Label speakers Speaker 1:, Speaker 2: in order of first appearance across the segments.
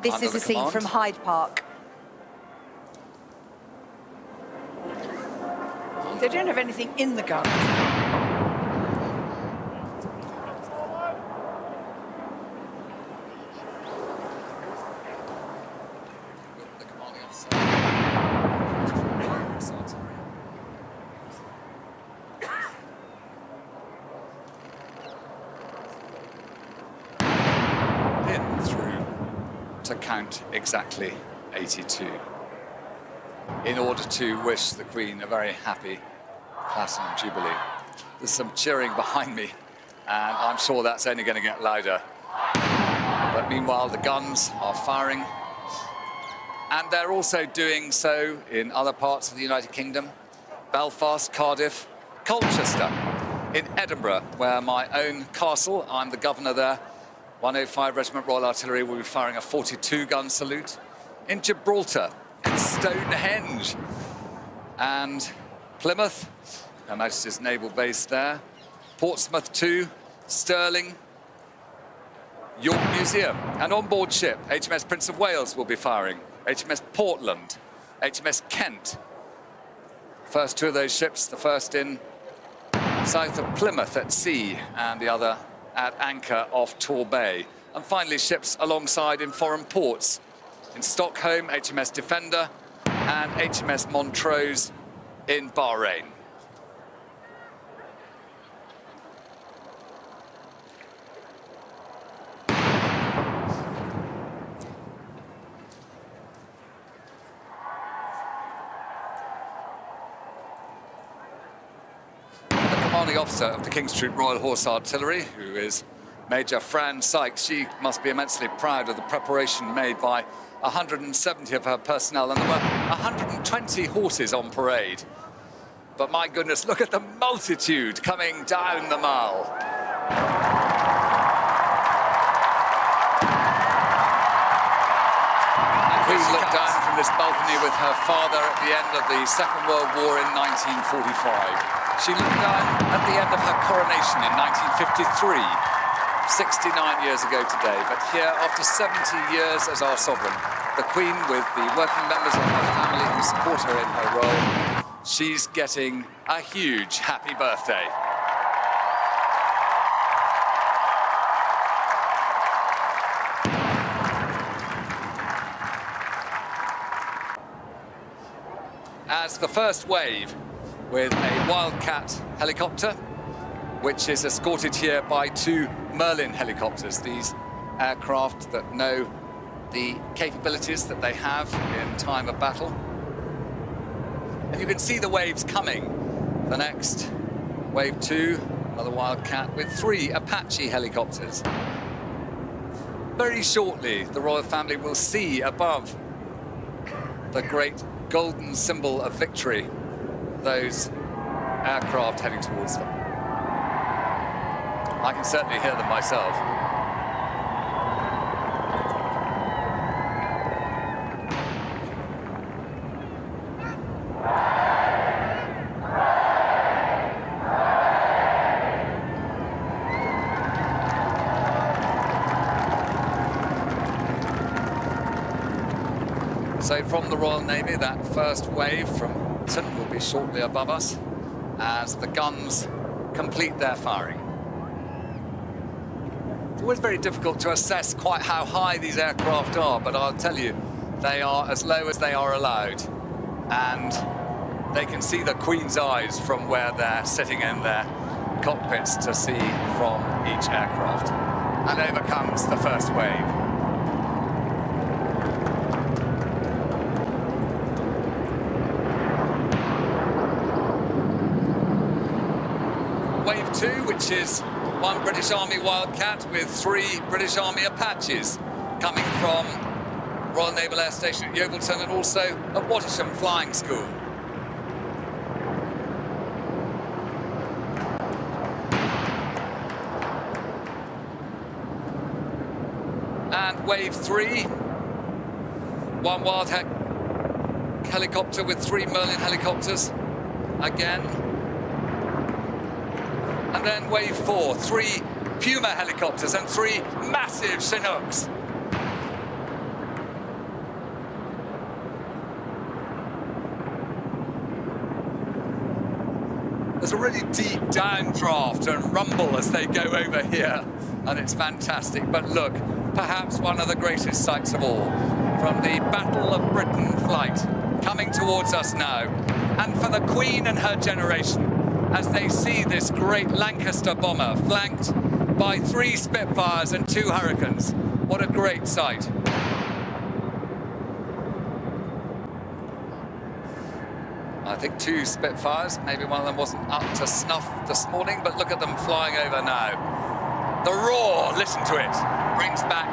Speaker 1: This is a scene from Hyde Park.
Speaker 2: They don't have anything in the gun.
Speaker 3: In through to count exactly 82 in order to wish the Queen a very happy Platinum Jubilee. There's some cheering behind me, and I'm sure that's only going to get louder. But meanwhile, the guns are firing, and they're also doing so in other parts of the United Kingdom. Belfast, Cardiff, Colchester, in Edinburgh, where my own castle, I'm the governor there, 105 Regiment Royal Artillery will be firing a 42-gun salute. In Gibraltar, in Stonehenge, and Plymouth, Her Majesty's Naval Base there. Portsmouth too, Stirling, York Museum, and on-board ship, HMS Prince of Wales will be firing. HMS Portland, HMS Kent. First two of those ships, the first in south of Plymouth at sea, and the other at anchor off Torbay. And finally, ships alongside in foreign ports. In Stockholm, HMS Defender, and HMS Montrose in Bahrain. The commanding officer of the King's Troop Royal Horse Artillery, who is Major Fran Sykes, she must be immensely proud of the preparation made by 170 of her personnel, and there were 120 horses on parade. But my goodness, look at the multitude coming down the Mall. And Queen looked down from this balcony with her father at the end of the Second World War in 1945. She looked down at the end of her coronation in 1953. 69 years ago today, but here, after 70 years as our sovereign, the Queen, with the working members of her family who support her in her role, she's getting a huge happy birthday. As the first wave, with a Wildcat helicopter, which is escorted here by two Merlin helicopters, these aircraft that know the capabilities that they have in time of battle. And you can see the waves coming. The next, wave 2, another Wildcat with 3 Apache helicopters. Very shortly, the royal family will see above the great golden symbol of victory, those aircraft heading towards them. I can certainly hear them myself. So from the Royal Navy, that first wave from Britain will be shortly above us as the guns complete their firing. It's always very difficult to assess quite how high these aircraft are, but I'll tell you, they are as low as they are allowed. And they can see the Queen's eyes from where they're sitting in their cockpits to see from each aircraft. And over comes the first wave. Wave 2, which is 1 British Army Wildcat with 3 British Army Apaches coming from Royal Naval Air Station at Yeovilton and also at Wattisham Flying School. And Wave 3, 1 Wildcat helicopter with 3 Merlin helicopters again. And then Wave 4, 3 Puma helicopters and 3 massive Chinooks There's a really deep downdraft and rumble as they go over here, and it's fantastic. But look, perhaps one of the greatest sights of all, from the Battle of Britain flight, coming towards us now, and for the Queen and her generation, as they see this great Lancaster bomber flanked by 3 Spitfires and 2 Hurricanes. What a great sight. I think 2 Spitfires, maybe one of them wasn't up to snuff this morning, but look at them flying over now. The roar, listen to it, brings back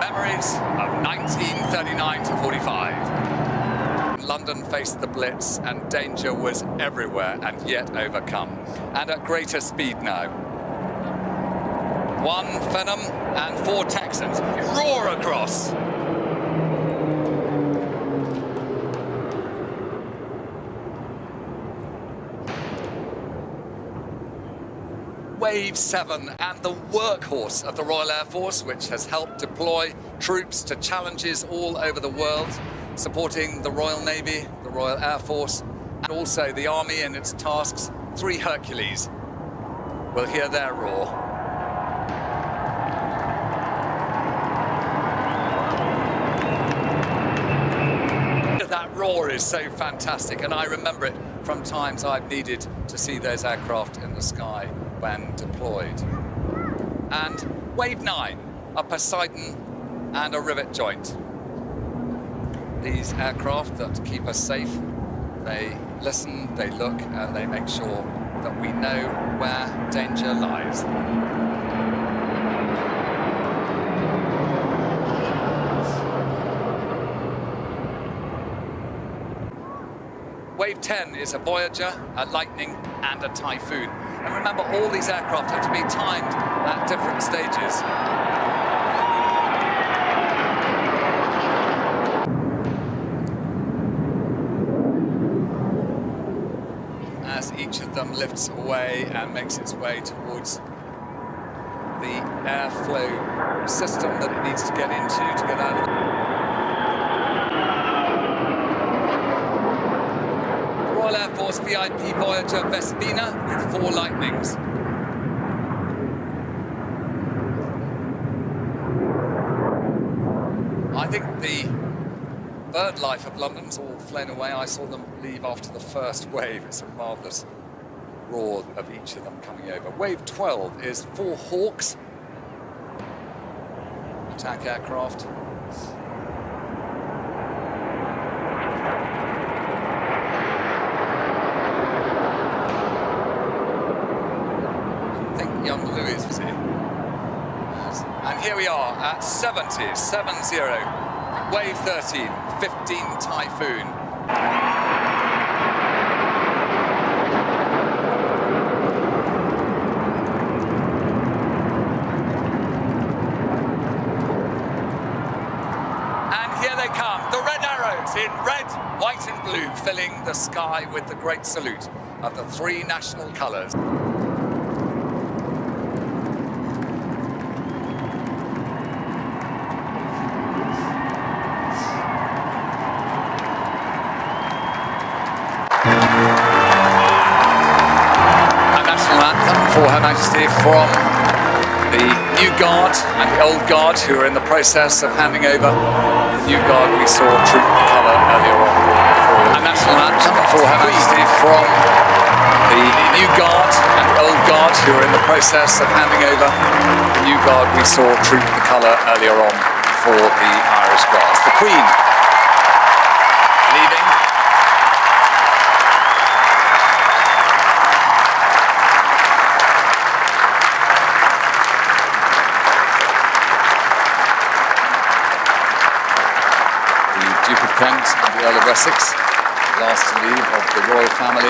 Speaker 3: memories of 1939 to 45. London faced the Blitz and danger was everywhere and yet overcome. And at greater speed now. 1 Phenom and 4 Texans roar across. Wave 7 and the workhorse of the Royal Air Force, which has helped deploy troops to challenges all over the world, supporting the Royal Navy, the Royal Air Force, and also the Army in its tasks. 3 Hercules. We'll hear their roar. That roar is so fantastic, and I remember it from times I've needed to see those aircraft in the sky when deployed. And Wave 9, a Poseidon and a rivet joint. These aircraft that keep us safe, they listen, they look, and they make sure that we know where danger lies. Wave 10 is a Voyager, a Lightning, and a Typhoon. And remember, all these aircraft have to be timed at different stages. As each of them lifts away and makes its way towards the airflow system that it needs to get into to get out of the... Royal Air Force VIP Voyager Vespina with 4 Lightnings. I think the bird life of London's all flown away. I saw them leave after the first wave. It's a marvellous roar of each of them coming over. Wave 12 is 4 Hawks, attack aircraft. I think young Louis was here. And here we are at 70, 7-0. Wave 13, 15 Typhoon. And here they come, the red arrows in red, white and blue, filling the sky with the great salute of the 3 national colours. For Her Majesty from the new guard and the old guard who are in the process of handing over. The new guard we saw troop the colour earlier on. For a national anthem for Her Majesty from the new guard and the old guard who are in the process of handing over. The new guard we saw troop the colour earlier on for the Irish Guards. The Queen leaving. Duke of Kent and the Earl of Wessex, last to leave of the royal family,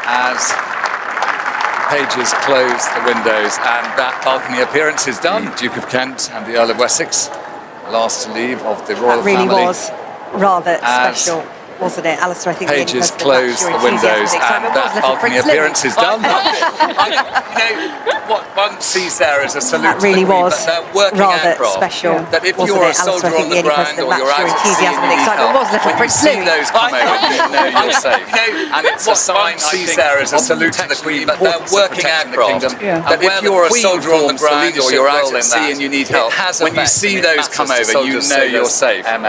Speaker 3: as pages close the windows and that balcony appearance is done. The Duke of Kent and the Earl of Wessex, last to leave of the royal family.
Speaker 1: That really was rather special. wasn't it, Alistair? I think
Speaker 3: Pages
Speaker 1: the
Speaker 3: close the windows, and that balcony appearance is done. What one sees there is a salute
Speaker 1: That really
Speaker 3: to the Queen,
Speaker 1: was
Speaker 3: but they're working
Speaker 1: rather
Speaker 3: aircraft.
Speaker 1: special.
Speaker 3: That if
Speaker 1: wasn't
Speaker 3: you're
Speaker 1: it,
Speaker 3: a soldier
Speaker 1: Alistair? I
Speaker 3: on
Speaker 1: think
Speaker 3: the
Speaker 1: only
Speaker 3: ground
Speaker 1: person
Speaker 3: or
Speaker 1: that
Speaker 3: you're
Speaker 1: matched
Speaker 3: out
Speaker 1: your
Speaker 3: at sea and
Speaker 1: enthusiasm
Speaker 3: you
Speaker 1: and
Speaker 3: need
Speaker 1: excitement
Speaker 3: help,
Speaker 1: was little
Speaker 3: when you
Speaker 1: Prince
Speaker 3: see
Speaker 1: Louis.
Speaker 3: those come over, you know you're safe. And it's a sign, I think, there is a salute to the Queen, but they're working aircraft. That if you're a soldier on the ground or you're out at sea and you need help, when you see those come over, you know you're safe. And